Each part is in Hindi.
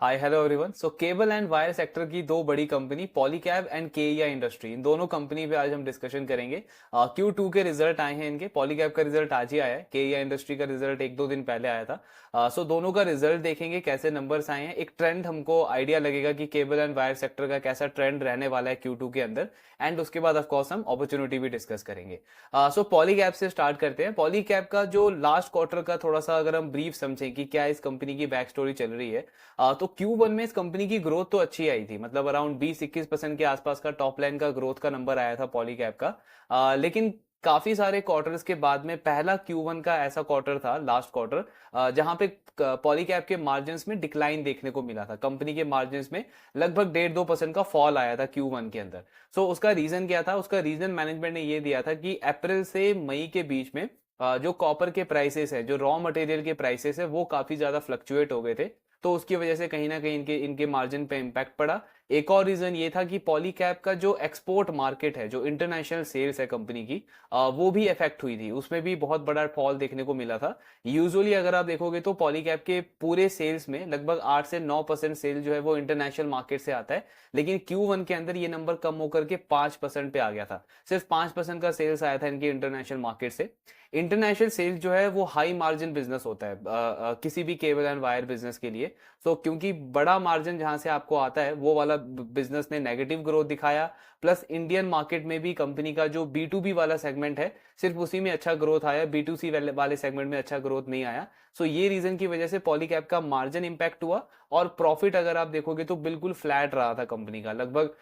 Hi hello everyone. So cable and wire sector की दो बड़ी कंपनी पॉलीकैब एंड केईआ इंडस्ट्री, इन दोनों कंपनी पे आज हम डिस्कशन करेंगे। Q2 के रिजल्ट आए हैं इनके। पॉलीकैब का रिजल्ट आज ही आया है, केईआ इंडस्ट्री का रिजल्ट एक दो दिन पहले आया था। सो दोनों का रिजल्ट देखेंगे, कैसे नंबर्स आए हैं, एक ट्रेंड हमको आइडिया लगेगा कि केबल एंड वायर सेक्टर का कैसा ट्रेंड रहने वाला है Q2 के अंदर। एंड उसके बाद ऑफकोर्स हम अपॉर्चुनिटी भी डिस्कस करेंगे। सो पॉलीकैब से स्टार्ट करते हैं। पॉलीकैब का जो लास्ट क्वार्टर का थोड़ा सा अगर हम ब्रीफ समझें कि क्या इस कंपनी की बैक स्टोरी चल रही है, तो Q1 में इस कंपनी की ग्रोथ तो अच्छी आई थी, मतलब अराउंड 20-21% के आसपास का टॉप लाइन का ग्रोथ का नंबर आया था पॉलीकैब का। लेकिन काफी सारे क्वार्टर्स के बाद में पहला Q1 का ऐसा क्वार्टर था, लास्ट क्वार्टर, जहां पे पॉलीकैब के मार्जिन में डिक्लाइन देखने को मिला था। कंपनी के मार्जिन में लगभग 1.5-2% का फॉल आया था Q1 के अंदर। सो उसका रीजन क्या था? उसका रीजन मैनेजमेंट ने ये दिया था कि अप्रैल से मई के बीच में जो कॉपर के प्राइसेस है, जो रॉ मटेरियल के प्राइसेस है, वो काफी ज्यादा फ्लक्चुएट हो गए थे। तो उसकी वजह से कहीं ना कहीं इनके इनके मार्जिन पे इम्पैक्ट पड़ा। एक और रीजन ये था कि पॉलीकैब का जो एक्सपोर्ट मार्केट है, जो इंटरनेशनल सेल्स है कंपनी की, वो भी इफेक्ट हुई थी। उसमें भी बहुत बड़ा फॉल देखने को मिला था। यूजुअली अगर आप देखोगे तो पॉलीकैब के पूरे सेल्स में लगभग 8 से 9% सेल जो है वो इंटरनेशनल मार्केट से आता है। लेकिन Q1 के अंदर ये नंबर कम होकर के 5% पे आ गया था। सिर्फ 5% का सेल्स आया था इनके इंटरनेशनल मार्केट से। इंटरनेशनल सेल्स जो है वो हाई मार्जिन बिजनेस होता है किसी भी केबल एंड वायर बिजनेस के लिए। सो क्योंकि बड़ा मार्जिन जहां से आपको आता है, वो वाला बिजनेस ने नेगेटिव ग्रोथ दिखाया। प्लस इंडियन मार्केट में भी कंपनी का जो B2B वाला सेगमेंट है, सिर्फ उसी में अच्छा ग्रोथ आया, B2C वाले सेगमेंट में अच्छा ग्रोथ नहीं आया। सो ये रीजन की वजह से पॉलीकैब का मार्जिन इंपैक्ट हुआ। और प्रॉफिट अगर आप देखोगे तो बिल्कुल फ्लैट रहा था कंपनी का। लगभग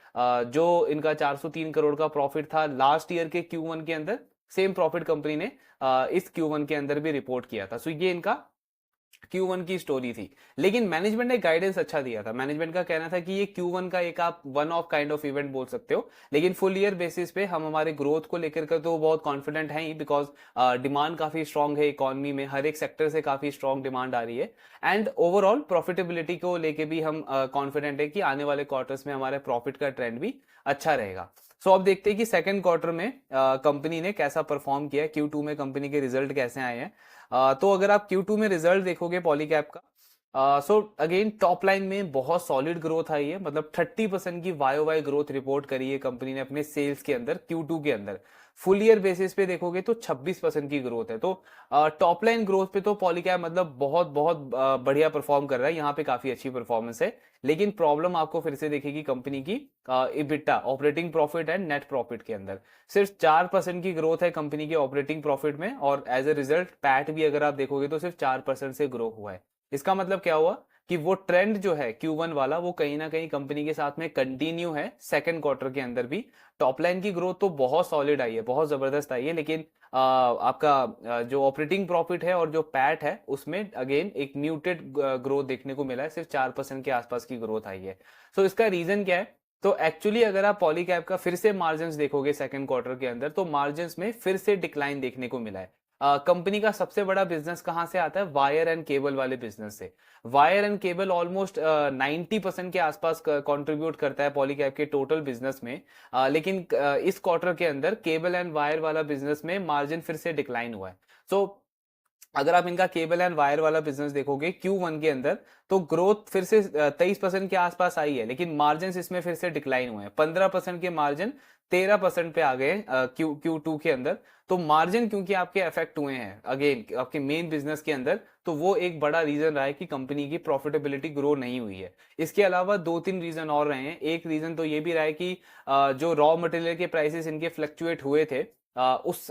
जो इनका 403 करोड़ का प्रॉफिट था लास्ट ईयर के Q1 के अंदर, सेम प्रॉफिट कंपनी ने इस Q1 के अंदर भी रिपोर्ट किया था। सो ये इनका Q1 की स्टोरी थी। लेकिन मैनेजमेंट ने गाइडेंस अच्छा दिया था। मैनेजमेंट का कहना था कि ये Q1 का एक आप one of kind of event बोल सकते हो, लेकिन फुल ईयर बेसिस पे हम हमारे ग्रोथ को लेकर के तो बहुत कॉन्फिडेंट हैं ही, बिकॉज डिमांड काफी स्ट्रांग है इकोनॉमी में, हर एक सेक्टर से काफी स्ट्रांग डिमांड आ रही है। एंड ओवरऑल प्रॉफिटेबिलिटी को लेके भी हम कॉन्फिडेंट है कि आने वाले क्वार्टर्स में हमारे प्रॉफिट का ट्रेंड भी अच्छा रहेगा। सो अब देखते हैं कि सेकंड क्वार्टर में कंपनी ने कैसा परफॉर्म किया है, Q2 में कंपनी के रिजल्ट कैसे आए हैं। तो अगर आप Q2 में रिजल्ट देखोगे पॉलीकैब का, सो अगेन टॉप लाइन में बहुत सॉलिड ग्रोथ आई है। मतलब 30% की वाई ग्रोथ रिपोर्ट करी है कंपनी ने अपने सेल्स के अंदर Q2 के अंदर। फुल ईयर बेसिस पे देखोगे तो 26% की ग्रोथ है। तो टॉप लाइन ग्रोथ पे तो पॉलीकैब मतलब बहुत बहुत बढ़िया परफॉर्म कर रहा है, यहाँ पे काफी अच्छी परफॉर्मेंस है। लेकिन प्रॉब्लम आपको फिर से दिखेगी कंपनी की EBITDA, operating profit and net profit के अंदर। सिर्फ 4% की ग्रोथ है कंपनी के ऑपरेटिंग प्रॉफिट में, और एज ए रिजल्ट पैट भी अगर आप देखोगे तो सिर्फ 4% से ग्रो हुआ है। इसका मतलब क्या हुआ कि वो ट्रेंड जो है Q1 वाला, वो कहीं ना कहीं कंपनी के साथ में कंटिन्यू है सेकंड क्वार्टर के अंदर भी। टॉप लाइन की ग्रोथ तो बहुत सॉलिड आई है, बहुत जबरदस्त आई है। लेकिन आपका जो ऑपरेटिंग प्रॉफिट है और जो पैट है, उसमें अगेन एक म्यूटेड ग्रोथ देखने को मिला है, सिर्फ 4% के आसपास की ग्रोथ आई है। सो इसका रीजन क्या है? तो एक्चुअली अगर आप पॉलीकैब का फिर से मार्जिन देखोगे सेकंड क्वार्टर के अंदर, तो मार्जिन में फिर से डिक्लाइन देखने को मिला है। कंपनी का सबसे बड़ा बिजनेस कहां से आता है? वायर एंड केबल वाले बिजनेस से। वायर एंड केबल ऑलमोस्ट 90% के आसपास कंट्रीब्यूट करता है पॉलीकैब के टोटल बिजनेस में। लेकिन इस क्वार्टर के अंदर केबल एंड वायर वाला बिजनेस में मार्जिन फिर से डिक्लाइन हुआ है। सो अगर आप इनका केबल एंड वायर वाला बिजनेस देखोगे Q1 के अंदर, तो ग्रोथ फिर से 23% के आसपास आई है, लेकिन मार्जिन इसमें फिर से डिक्लाइन हुए हैं। 15% के मार्जिन 13% पे आ गए Q2 के अंदर। तो मार्जिन क्योंकि आपके अफेक्ट हुए हैं अगेन आपके मेन बिजनेस के अंदर, तो वो एक बड़ा रीजन रहा है कि कंपनी की प्रॉफिटेबिलिटी ग्रो नहीं हुई है। इसके अलावा दो तीन रीजन और रहे हैं। एक रीजन तो ये भी रहा है कि जो रॉ मटेरियल के प्राइसेस इनके फ्लक्चुएट हुए थे,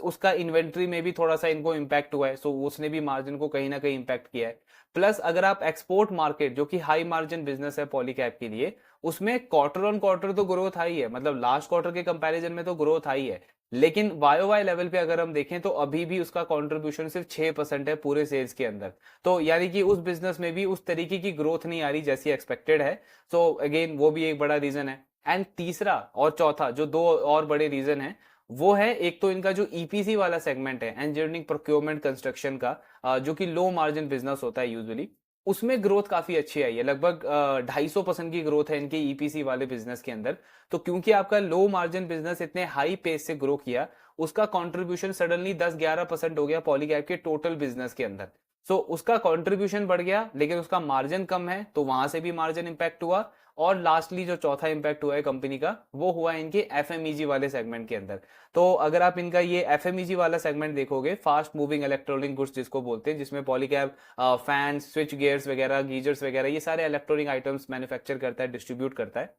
उसका इन्वेंट्री में भी थोड़ा सा इनको इम्पैक्ट हुआ है। सो उसने भी मार्जिन को कहीं ना कहीं इम्पैक्ट किया है। प्लस अगर आप एक्सपोर्ट मार्केट, जो कि हाई मार्जिन बिजनेस है पॉलीकैब के लिए, उसमें क्वार्टर ऑन क्वार्टर तो ग्रोथ आई है, मतलब लास्ट क्वार्टर के कंपैरिजन में तो ग्रोथ आई है। लेकिन वाई लेवल पे अगर हम देखें तो अभी भी उसका कंट्रीब्यूशन सिर्फ 6% है पूरे सेल्स के अंदर। तो यानी कि उस बिजनेस में भी उस तरीके की ग्रोथ नहीं आ रही जैसी एक्सपेक्टेड है। सो अगेन वो भी एक बड़ा रीजन है। एंड तीसरा और चौथा, जो दो और बड़े रीजन है, वो है एक तो इनका जो ईपीसी वाला सेगमेंट है, इंजीनियरिंग प्रोक्योरमेंट कंस्ट्रक्शन का, जो कि लो मार्जिन बिजनेस होता है यूजुअली, उसमें ग्रोथ काफी अच्छी आई है। लगभग 250% की ग्रोथ है इनके ईपीसी वाले बिजनेस के अंदर। तो क्योंकि आपका लो मार्जिन बिजनेस इतने हाई पेस से ग्रो किया, उसका कंट्रीब्यूशन सडनली 10-11% हो गया पॉलीकैब के टोटल बिजनेस के अंदर। सो उसका कंट्रीब्यूशन बढ़ गया लेकिन उसका मार्जिन कम है, तो वहां से भी मार्जिन इंपैक्ट हुआ। और लास्टली जो चौथा इंपैक्ट हुआ है कंपनी का, वो हुआ इनके एफएमईजी वाले सेगमेंट के अंदर। तो अगर आप इनका ये एफएमईजी वाला सेगमेंट देखोगे, फास्ट मूविंग इलेक्ट्रॉनिक गुड्स जिसको बोलते हैं, जिसमें पॉलीकैब फैन, स्विच गियर्स वगैरह, गीजर्स वगैरह, ये सारे इलेक्ट्रॉनिक आइटम्स मैन्युफैक्चर करता है, डिस्ट्रीब्यूट करता है।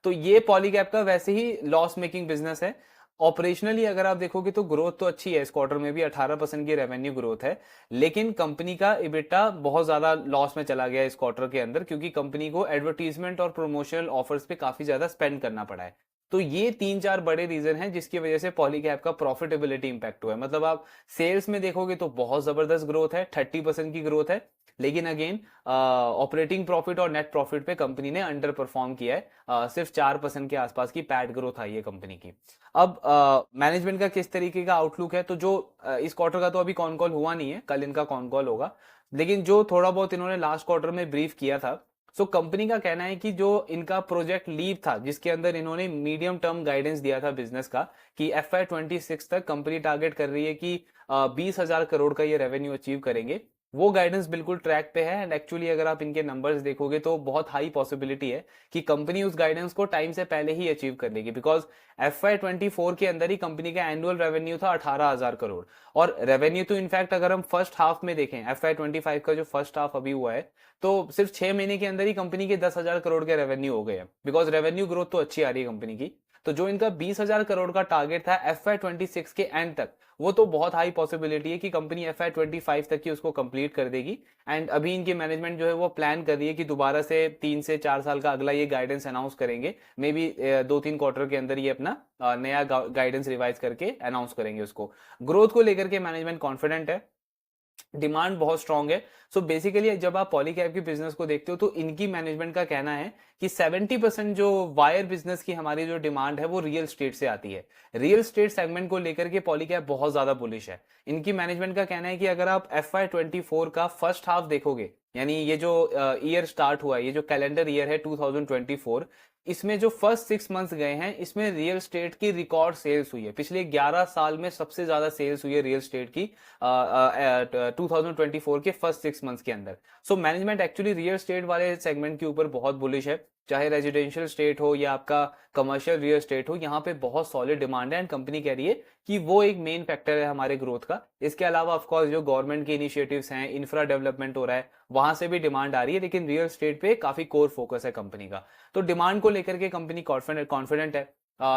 तो ये पॉलीकैब का वैसे ही लॉस मेकिंग बिजनेस है। ऑपरेशनली अगर आप देखोगे तो ग्रोथ तो अच्छी है, इस क्वार्टर में भी 18% की रेवेन्यू ग्रोथ है, लेकिन कंपनी का इबिटा बहुत ज्यादा लॉस में चला गया इस क्वार्टर के अंदर, क्योंकि कंपनी को एडवर्टीजमेंट और प्रमोशनल ऑफर्स पे काफी ज्यादा स्पेंड करना पड़ा है। तो ये 3-4 बड़े रीजन हैं जिसकी वजह से पॉलीकैब का प्रॉफिटेबिलिटी इंपैक्ट हुआ है। मतलब आप सेल्स में देखोगे तो बहुत जबरदस्त ग्रोथ है, 30% की ग्रोथ है, लेकिन अगेन ऑपरेटिंग प्रॉफिट और नेट प्रॉफिट पे कंपनी ने अंडर परफॉर्म किया है। सिर्फ 4% के आसपास की पैट ग्रोथ आई है कंपनी की। अब मैनेजमेंट का किस तरीके का आउटलुक है, तो जो इस क्वार्टर का तो अभी कॉन कॉल हुआ नहीं है, कल इनका कॉन कॉल होगा, लेकिन जो थोड़ा बहुत इन्होंने लास्ट क्वार्टर में ब्रीफ किया था, सो कंपनी का कहना है कि जो इनका प्रोजेक्ट लीव था, जिसके अंदर इन्होंने मीडियम टर्म गाइडेंस दिया था बिजनेस का, कि FY26 तक कंपनी टारगेट कर रही है कि 20,000 करोड़ का ये रेवेन्यू अचीव करेंगे, वो गाइडेंस बिल्कुल ट्रैक पे है। एंड एक्चुअली अगर आप इनके नंबर्स देखोगे तो बहुत हाई पॉसिबिलिटी है कि कंपनी उस गाइडेंस को टाइम से पहले ही अचीव कर लेगी, बिकॉज FY24 के अंदर ही कंपनी का एनुअल रेवेन्यू था 18,000 करोड़। और रेवेन्यू तो इनफैक्ट अगर हम फर्स्ट हाफ में देखें, FY25 का जो फर्स्ट हाफ अभी हुआ है, तो सिर्फ 6 महीने के अंदर ही कंपनी के 10,000 करोड़ के रेवेन्यू हो गए हैं, बिकॉज रेवेन्यू ग्रोथ तो अच्छी आ रही है कंपनी की। तो जो इनका 20,000 करोड़ का टारगेट था FY26 के एंड तक, वो तो बहुत हाई पॉसिबिलिटी है कि कंपनी FY25 तक ही उसको कंप्लीट कर देगी। एंड अभी इनकी मैनेजमेंट जो है वो प्लान कर रही है कि दोबारा से 3 से 4 साल का अगला ये गाइडेंस अनाउंस करेंगे, मे बी 2-3 क्वार्टर के अंदर ये अपना नया गाइडेंस रिवाइज करके अनाउंस करेंगे उसको। ग्रोथ को लेकर के मैनेजमेंट कॉन्फिडेंट है, डिमांड बहुत स्ट्रांग है। सो बेसिकली जब आप पॉलीकैब की बिजनेस को देखते हो तो इनकी मैनेजमेंट का कहना है कि 70% जो वायर बिजनेस की हमारी जो डिमांड है वो रियल स्टेट से आती है। रियल स्टेट सेगमेंट को लेकर के पॉलीकैब बहुत ज्यादा बुलिश है। इनकी मैनेजमेंट का कहना है कि अगर आप FY24 का फर्स्ट हाफ देखोगे, यानी ये जो ईयर स्टार्ट हुआ है, ये जो कैलेंडर ईयर है 2024, इसमें जो फर्स्ट 6 मंथ्स गए हैं, इसमें रियल स्टेट की रिकॉर्ड सेल्स हुई है। पिछले 11 साल में सबसे ज्यादा सेल्स हुई है रियल स्टेट की 2024 के फर्स्ट 6 मंथ्स के अंदर। So management actually real estate वाले सेगमेंट के ऊपर बहुत बुलिश है, चाहे रेजिडेंशियल स्टेट हो या आपका कमर्शियल रियल स्टेट हो, यहाँ पे बहुत सॉलिड डिमांड है। एंड कंपनी कह रही है कि वो एक मेन फैक्टर है हमारे ग्रोथ का। इसके अलावा ऑफकोर्स जो गवर्नमेंट के इनिशिएटिव्स हैं, इंफ्रा डेवलपमेंट हो रहा है, वहां से भी डिमांड आ रही है, लेकिन रियल स्टेट पे काफी कोर फोकस है कंपनी का। तो डिमांड को लेकर के कंपनी कॉन्फिडेंट है।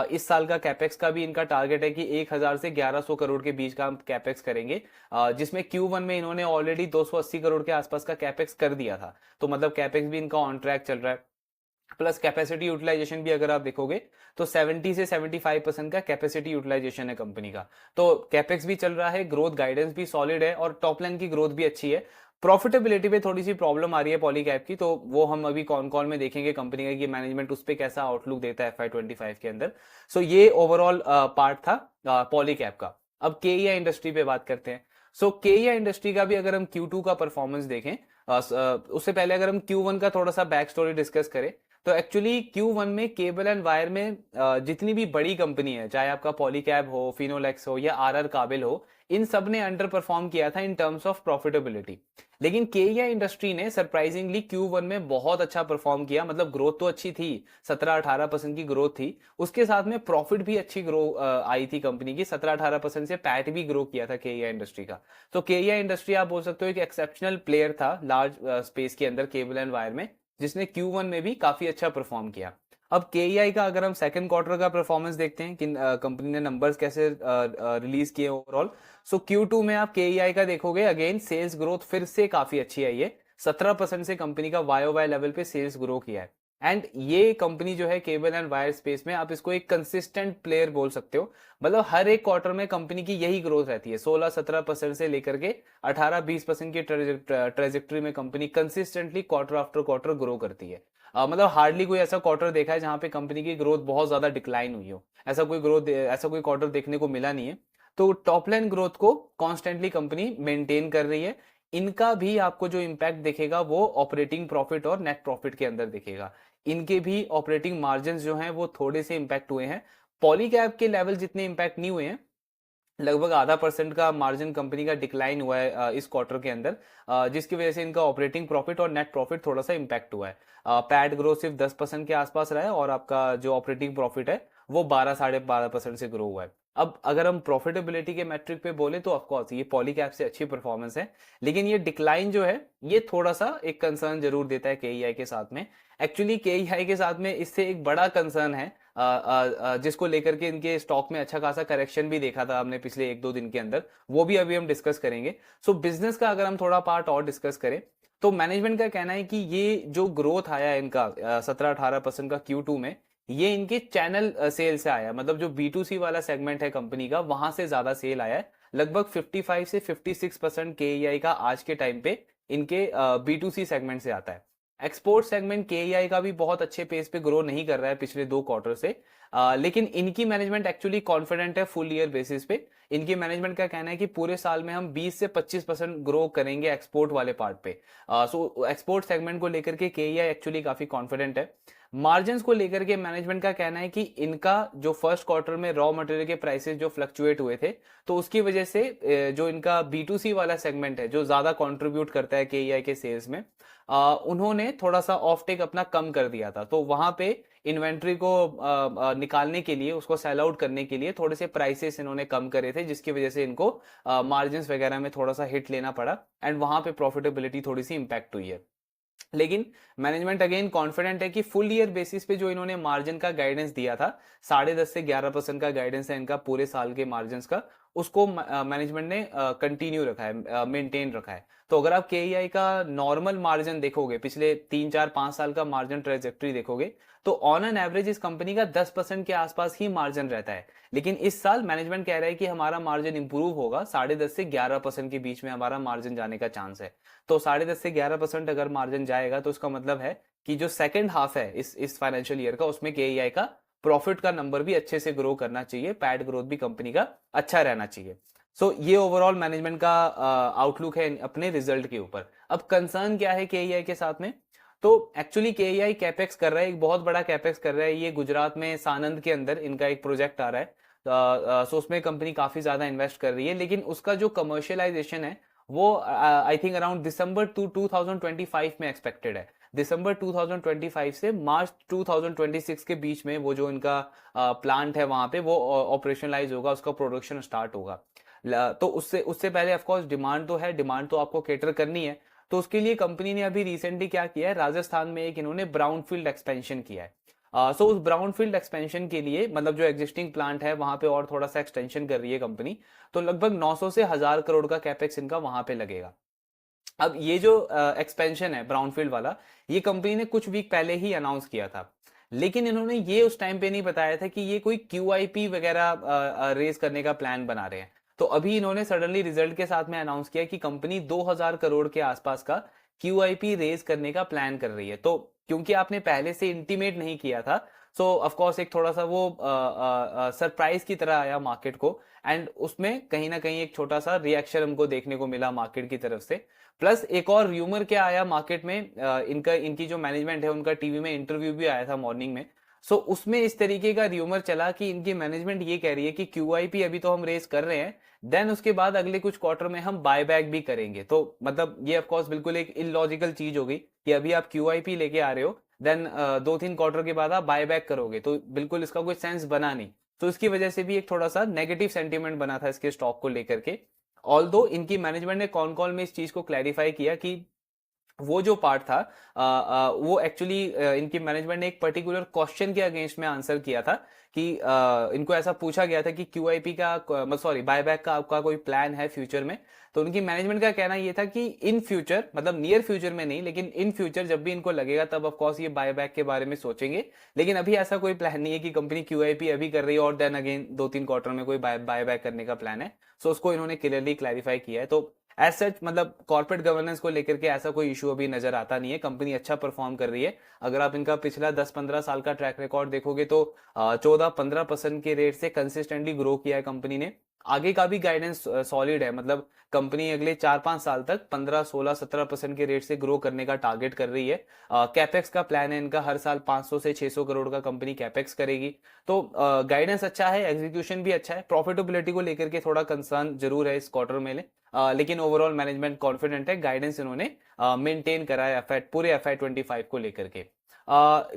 इस साल का कैपेक्स का भी इनका टारगेट है कि 1,000 से 1,100 करोड़ के बीच का हम कैपेक्स करेंगे, जिसमें Q1 में इन्होंने ऑलरेडी 280 करोड़ के आसपास का कैपेक्स कर दिया था। तो मतलब कैपेक्स भी इनका ऑन ट्रैक चल रहा है। प्लस कैपेसिटी यूटिलाइजेशन भी अगर आप देखोगे तो 70 से 75% का कैपेसिटी यूटिलाइजेशन है कंपनी का। तो कैपेक्स भी चल रहा है, ग्रोथ गाइडेंस भी सॉलिड है और टॉप लाइन की ग्रोथ भी अच्छी है। प्रॉफिटेबिलिटी पे थोड़ी सी प्रॉब्लम आ रही है पॉलीकैब की, तो वो हम अभी कॉन कॉल में देखेंगे कंपनी का कि मैनेजमेंट उस पर कैसा आउटलुक देता है FY25 के अंदर। सो ये ओवरऑल पार्ट था पॉलीकैब का। अब केईआ इंडस्ट्री पे बात करते हैं। सो केईआ इंडस्ट्री का भी अगर हम Q2 का परफॉर्मेंस देखें, उससे पहले अगर हम Q1 का थोड़ा सा बैक स्टोरी डिस्कस करें, तो एक्चुअली Q1 में केबल एंड वायर में जितनी भी बड़ी कंपनी है, चाहे आपका पॉलीकैब हो, फिनोलेक्स हो या RR काबिल हो, इन सब ने अंडर परफॉर्म किया था इन टर्म्स ऑफ प्रॉफिटेबिलिटी। लेकिन केईआ इंडस्ट्री ने सरप्राइजिंगली Q1 में बहुत अच्छा परफॉर्म किया। मतलब ग्रोथ तो अच्छी थी, 17-18% की ग्रोथ थी, उसके साथ में प्रॉफिट भी अच्छी ग्रो आई थी कंपनी की, 17-18% से पैट भी ग्रो किया था केईआ इंडस्ट्री का। तो केईआ इंडस्ट्री आप बोल सकते हो एक एक्सेप्शनल प्लेयर था लार्ज स्पेस के अंदर केबल एंड वायर में, जिसने Q1 में भी काफी अच्छा परफॉर्म किया। अब केईआई का अगर हम सेकंड क्वार्टर का परफॉर्मेंस देखते हैं कि कंपनी ने नंबर्स कैसे रिलीज किए ओवरऑल। सो Q2 में आप केईआई का देखोगे, अगेन सेल्स ग्रोथ फिर से काफी अच्छी आई है, 17% से कंपनी का YOY लेवल पे सेल्स ग्रो किया है। एंड ये कंपनी जो है केबल एंड वायर स्पेस में, आप इसको एक कंसिस्टेंट प्लेयर बोल सकते हो। मतलब हर एक क्वार्टर में कंपनी की यही ग्रोथ रहती है, 16-17% से लेकर के 18-20% की ट्रेजेक्ट्री में company consistently quarter after quarter grow करती है। मतलब हार्डली कोई ऐसा क्वार्टर देखा है जहां पे कंपनी की ग्रोथ बहुत ज्यादा डिक्लाइन हुई हो, ऐसा कोई क्वार्टर देखने को मिला नहीं है। तो टॉप लाइन ग्रोथ को कॉन्स्टेंटली कंपनी मेंटेन कर रही है। इनका भी आपको जो इंपैक्ट दिखेगा वो ऑपरेटिंग प्रॉफिट और नेट प्रॉफिट के अंदर दिखेगा। इनके भी ऑपरेटिंग मार्जिन जो हैं वो थोड़े से इंपैक्ट हुए हैं, पॉलीकैब के लेवल जितने इंपैक्ट नहीं हुए हैं, लगभग आधा परसेंट का मार्जिन कंपनी का डिक्लाइन हुआ है इस क्वार्टर के अंदर, जिसकी वजह से इनका ऑपरेटिंग प्रॉफिट और नेट प्रॉफिट थोड़ा सा इम्पैक्ट हुआ है। पैट ग्रोथ सिर्फ 10% के आसपास रहा है और आपका जो ऑपरेटिंग प्रॉफिट है वो 12-12.5% से ग्रो हुआ है। अब अगर हम प्रॉफिटेबिलिटी के मैट्रिक पे बोले तो ऑफकोर्स ये पॉलीकैब से अच्छी परफॉर्मेंस है, लेकिन ये डिक्लाइन जो है ये थोड़ा सा एक कंसर्न जरूर देता है केईआई के साथ में। एक्चुअली केईआई के साथ में इससे एक बड़ा कंसर्न है जिसको लेकर के इनके स्टॉक में अच्छा खासा करेक्शन भी देखा था हमने पिछले 1-2 दिन के अंदर, वो भी अभी हम डिस्कस करेंगे। सो बिजनेस का अगर हम थोड़ा पार्ट और डिस्कस करें तो मैनेजमेंट का कहना है कि ये जो ग्रोथ आया है इनका 17-18% का Q2 में, ये इनके चैनल सेल से आया, मतलब जो B2C वाला सेगमेंट है कंपनी का वहां से ज्यादा सेल आया है। लगभग 55 से 56% केईआई का आज के टाइम पे इनके B2C सेगमेंट से आता है। एक्सपोर्ट सेगमेंट केईआई का भी बहुत अच्छे पेस पे ग्रो नहीं कर रहा है पिछले 2 क्वार्टर से, लेकिन इनकी मैनेजमेंट एक्चुअली कॉन्फिडेंट है फुल ईयर बेसिस पे। इनकी मैनेजमेंट का कहना है कि पूरे साल में हम 20 से 25% ग्रो करेंगे एक्सपोर्ट वाले पार्ट पे। सो एक्सपोर्ट सेगमेंट को लेकर के केईआई एक्चुअली काफी कॉन्फिडेंट है। मार्जिन्स को लेकर के मैनेजमेंट का कहना है कि इनका जो फर्स्ट क्वार्टर में रॉ मटेरियल के प्राइसेस जो फ्लक्चुएट हुए थे, तो उसकी वजह से जो इनका B2C वाला सेगमेंट है जो ज्यादा कंट्रीब्यूट करता है केईआई के सेल्स में, उन्होंने थोड़ा सा ऑफ टेक अपना कम कर दिया था। तो वहां पे इन्वेंट्री को निकालने के लिए, उसको सेल आउट करने के लिए थोड़े से प्राइसेस इन्होंने कम करे थे, जिसकी वजह से इनको मार्जिन्स वगैरह में थोड़ा सा हिट लेना पड़ा एंड वहां पे प्रॉफिटेबिलिटी थोड़ी सी इंपैक्ट हुई है। लेकिन मैनेजमेंट अगेन कॉन्फिडेंट है कि फुल ईयर बेसिस पे जो इन्होंने मार्जिन का गाइडेंस दिया था, 10.5 से 11% का गाइडेंस है इनका पूरे साल के मार्जिन का, उसको मैनेजमेंट ने कंटिन्यू रखा है, मेंटेन रखा है। तो अगर आप केईआई का नॉर्मल मार्जिन देखोगे, पिछले 3-4-5 साल का मार्जिन ट्रेजेक्ट्री देखोगे, तो ऑन एन एवरेज इस कंपनी का 10% के आसपास ही मार्जिन रहता है। लेकिन इस साल मैनेजमेंट कह रहा है कि हमारा मार्जिन इंप्रूव होगा, 10.5 से 11% के बीच में हमारा मार्जिन जाने का चांस है। तो 10.5 से 11% अगर मार्जिन जाएगा तो उसका मतलब है कि जो सेकंड हाफ है इस फाइनेंशियल ईयर का, उसमें केईआई का प्रॉफिट का नंबर भी अच्छे से ग्रो करना चाहिए, पैट ग्रोथ भी कंपनी का अच्छा रहना चाहिए। सो ये ओवरऑल मैनेजमेंट का आउटलुक है अपने रिजल्ट के ऊपर। अब कंसर्न क्या है केईआई के साथ में? तो एक्चुअली केईआई कैपेक्स कर रहा है, एक बहुत बड़ा कैपेक्स कर रहा है। ये गुजरात में सानंद के अंदर इनका एक प्रोजेक्ट आ रहा है, सो उसमें कंपनी काफी ज्यादा इन्वेस्ट कर रही है, लेकिन उसका जो कमर्शियलाइजेशन है वो आई थिंक अराउंड दिसंबर 2025 में एक्सपेक्टेड है। दिसंबर 2025 से मार्च 2026 के बीच में वो जो इनका प्लांट है वहां पे वो ऑपरेशनलाइज होगा, उसका प्रोडक्शन स्टार्ट होगा। तो उससे उससे पहले ऑफ कोर्स डिमांड तो है, डिमांड तो आपको केटर करनी है। तो उसके लिए कंपनी ने अभी रिसेंटली क्या किया है, राजस्थान में एक इन्होंने ब्राउनफील्ड एक्सपेंशन किया है। सो उस ब्राउनफील्ड एक्सपेंशन के लिए, मतलब जो एग्जिस्टिंग प्लांट है वहां पे और थोड़ा सा एक्सटेंशन कर रही है कंपनी, तो लगभग 900 से 1000 करोड़ का कैपेक्स इनका वहां पे लगेगा। अब ये जो एक्सपेंशन है ब्राउनफील्ड वाला, ये कंपनी ने कुछ वीक पहले ही अनाउंस किया था, लेकिन इन्होंने ये उस टाइम पे नहीं बताया था कि ये कोई QIP वगैरह रेज करने का प्लान बना रहे हैं। तो अभी इन्होंने सडनली रिजल्ट के साथ में अनाउंस किया कि कंपनी 2000 करोड़ के आसपास का QIP रेज करने का प्लान कर रही है। तो क्योंकि आपने पहले से इंटीमेट नहीं किया था, सो ऑफ कोर्स एक थोड़ा सा वो सरप्राइज की तरह आया मार्केट को, एंड उसमें कहीं ना कहीं एक छोटा सा रिएक्शन हमको देखने को मिला मार्केट की तरफ से। प्लस एक और र्यूमर क्या आया मार्केट में, इनकी जो मैनेजमेंट है उनका टीवी में इंटरव्यू भी आया था मॉर्निंग में। सो उसमें इस तरीके का र्यूमर चला कि इनकी मैनेजमेंट ये कह रही है कि QIP अभी तो हम रेस कर रहे हैं, देन उसके बाद अगले कुछ क्वार्टर में हम बाय बैक भी करेंगे। तो मतलब ये ऑफकोर्स बिल्कुल एक इलॉजिकल चीज होगी कि अभी आप QIP लेके आ रहे हो, देन 2-3 क्वार्टर के बाद आप बाय बैक करोगे, तो बिल्कुल इसका कोई सेंस बना नहीं। तो इसकी वजह से भी एक थोड़ा सा नेगेटिव सेंटीमेंट बना था इसके स्टॉक को लेकर के। ऑल्दो इनकी मैनेजमेंट ने कॉन कॉल में इस चीज को क्लैरिफाई किया कि वो जो पार्ट था वो एक्चुअली इनकी मैनेजमेंट ने एक पर्टिकुलर क्वेश्चन के अगेंस्ट में आंसर किया था कि इनको ऐसा पूछा गया था कि QIP का, सॉरी, बायबैक का आपका कोई प्लान है फ्यूचर में। तो उनकी मैनेजमेंट का कहना ये था कि इन फ्यूचर, मतलब नियर फ्यूचर में नहीं, लेकिन इन फ्यूचर जब भी इनको लगेगा तब ऑफ कोर्स ये बायबैक के बारे में सोचेंगे। लेकिन अभी ऐसा कोई प्लान नहीं है कि कंपनी QIP अभी कर रही है और देन अगेन 2-3 क्वार्टर में कोई बायबैक करने का प्लान है। सो उसको इन्होंने क्लियरली क्लैरिफाई किया है। तो एज सच, मतलब कॉर्पोरेट गवर्नेंस को लेकर के ऐसा कोई इशू अभी नजर आता नहीं है, कंपनी अच्छा परफॉर्म कर रही है। अगर आप इनका पिछला 10-15 साल का ट्रैक रिकॉर्ड देखोगे तो 14-15% के रेट से कंसिस्टेंटली ग्रो किया है कंपनी ने। आगे का भी गाइडेंस सॉलिड है, मतलब कंपनी अगले 4-5 साल तक 15, 16, 17% के रेट से ग्रो करने का टारगेट कर रही है। कैपेक्स का प्लान है इनका, हर साल 500 से 600 करोड़ का कंपनी कैपेक्स करेगी। तो गाइडेंस अच्छा है, एग्जीक्यूशन भी अच्छा है। प्रॉफिटेबिलिटी को लेकर के थोड़ा कंसर्न जरूर है इस क्वार्टर में, लेकिन ओवरऑल मैनेजमेंट कॉन्फिडेंट है। गाइडेंस इन्होंने मेंटेन करा है पूरे FY25 को लेकर के।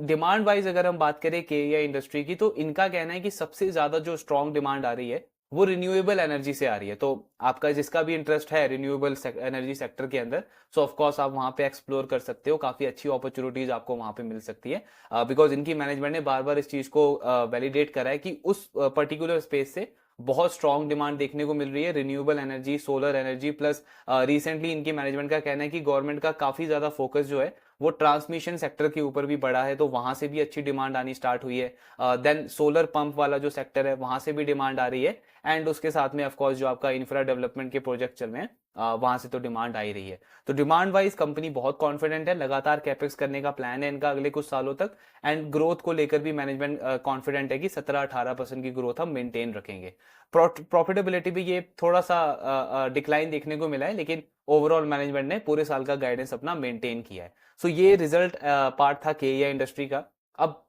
डिमांड वाइज अगर हम बात करें केईआई इंडस्ट्री की, तो इनका कहना है कि सबसे ज्यादा जो स्ट्रॉन्ग डिमांड आ रही है वो रिन्यूएबल एनर्जी से आ रही है। तो आपका जिसका भी इंटरेस्ट है रिन्यूएबल एनर्जी सेक्टर के अंदर, सो ऑफ कोर्स आप वहां पे एक्सप्लोर कर सकते हो, काफी अच्छी अपॉर्चुनिटीज आपको वहां पे मिल सकती है। बिकॉज इनकी मैनेजमेंट ने बार बार इस चीज को वैलिडेट करा है कि उस पर्टिकुलर स्पेस से बहुत स्ट्रॉन्ग डिमांड देखने को मिल रही है, renewable energy, solar energy, plus recently इनकी मैनेजमेंट का कहना है कि गवर्नमेंट का काफी ज्यादा फोकस जो है वो ट्रांसमिशन सेक्टर के ऊपर भी बढ़ा है, तो वहां से भी अच्छी डिमांड आनी स्टार्ट हुई है। देन सोलर पंप वाला जो सेक्टर है वहां से भी डिमांड आ रही है, एंड उसके साथ में ऑफकोर्स जो आपका इंफ्रा डेवलपमेंट के प्रोजेक्ट चल रहे हैं वहां से तो डिमांड आ ही रही है। तो डिमांड वाइज कंपनी बहुत कॉन्फिडेंट है, लगातार कैपेक्स करने का प्लान है इनका अगले कुछ सालों तक, एंड ग्रोथ को लेकर भी मैनेजमेंट कॉन्फिडेंट है कि 17-18% की ग्रोथ हम मेंटेन रखेंगे। प्रॉफिटेबिलिटी भी ये थोड़ा सा डिक्लाइन देखने को मिला है, लेकिन ओवरऑल मैनेजमेंट ने पूरे साल का गाइडेंस अपना मेंटेन किया है। सो ये रिजल्ट पार्ट था केईआई इंडस्ट्री का। अब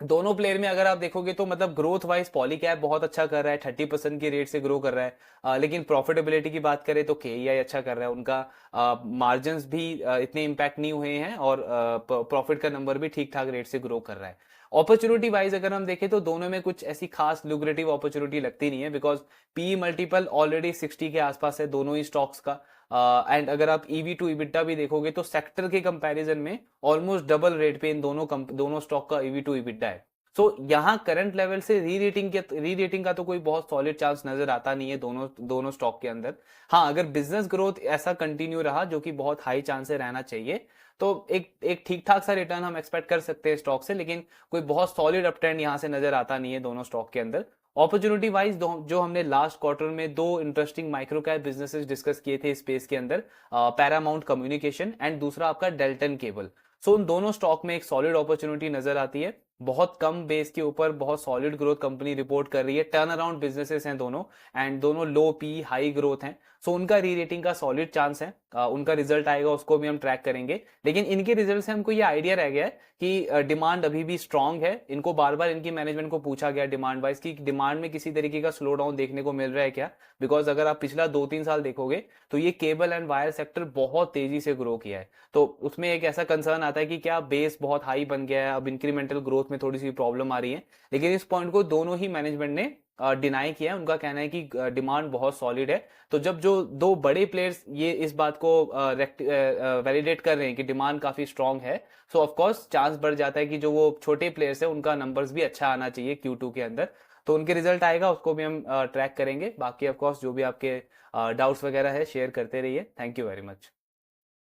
दोनों प्लेयर में अगर आप देखोगे तो मतलब ग्रोथ वाइज पॉलीकैब बहुत अच्छा कर रहा है, 30% की रेट से ग्रो कर रहा है। लेकिन प्रॉफिटेबिलिटी की बात करें तो केईआई अच्छा कर रहा है, उनका मार्जिन्स भी इतने इम्पैक्ट नहीं हुए हैं, और प्रॉफिट का नंबर भी ठीक ठाक रेट से ग्रो कर रहा है। अपॉर्चुनिटी वाइज अगर हम देखें तो दोनों में कुछ ऐसी खास लुक्रेटिव अपॉर्चुनिटी लगती नहीं है, बिकॉज पी मल्टीपल ऑलरेडी 60 के आसपास है दोनों ही स्टॉक्स का। एंड अगर आप ईवी टू इबिटा भी देखोगे तो सेक्टर के कंपैरिजन में ऑलमोस्ट डबल रेट पे इन दोनों स्टॉक का ईवी टू इबिटा है। सो यहाँ करंट लेवल से री रेटिंग का तो कोई बहुत सॉलिड चांस नजर आता नहीं है दोनों स्टॉक के अंदर। हाँ, अगर बिजनेस ग्रोथ ऐसा कंटिन्यू रहा, जो कि बहुत हाई चांस से रहना चाहिए, तो एक ठीक ठाक सा रिटर्न हम एक्सपेक्ट कर सकते हैं स्टॉक से, लेकिन कोई बहुत सॉलिड अप ट्रेंड यहाँ से नजर आता नहीं है दोनों स्टॉक के अंदर। अपॉर्चुनिटी वाइज जो हमने लास्ट क्वार्टर में दो interesting micro cap businesses discuss किए थे स्पेस के अंदर, पैरामाउंट कम्युनिकेशन एंड दूसरा आपका डेल्टन केबल। सो उन दोनों स्टॉक में एक सॉलिड अपॉर्चुनिटी नजर आती है। बहुत कम बेस के ऊपर बहुत सॉलिड ग्रोथ कंपनी रिपोर्ट कर रही है, टर्न अराउंड बिजनेसेस हैं दोनों, एंड दोनों लो पी हाई ग्रोथ हैं। सो उनका री रेटिंग का सॉलिड चांस है। उनका रिजल्ट आएगा उसको भी हम ट्रैक करेंगे, लेकिन इनके रिजल्ट से हमको ये आइडिया रह गया है कि डिमांड अभी भी स्ट्रांग है। इनको बार बार इनकी मैनेजमेंट को पूछा गया डिमांड वाइज कि डिमांड में किसी तरीके का स्लो डाउन देखने को मिल रहा है क्या, बिकॉज अगर आप पिछला 2-3 साल देखोगे तो ये केबल एंड वायर सेक्टर बहुत तेजी से ग्रो किया है। तो उसमें एक ऐसा कंसर्न आता है कि क्या बेस बहुत हाई बन गया है, अब इंक्रीमेंटल ग्रोथ में थोड़ी सी प्रॉब्लम आ रही है। लेकिन इस पॉइंट को दोनों ही मैनेजमेंट ने डिनाई किया है, उनका कहना है कि डिमांड बहुत सॉलिड है। तो जब जो दो बड़े प्लेयर्स ये इस बात को वैलिडेट कर रहे हैं कि डिमांड काफी स्ट्रांग है, सो ऑफ कोर्स चांस बढ़ जाता है कि जो वो छोटे प्लेयर्स है उनका नंबर्स भी अच्छा आना चाहिए Q2 के अंदर। तो उनके रिजल्ट आएगा उसको भी हम ट्रैक करेंगे। बाकी ऑफ कोर्स जो भी आपके डाउट्स वगैरह है शेयर करते रहिए। Thank you very much.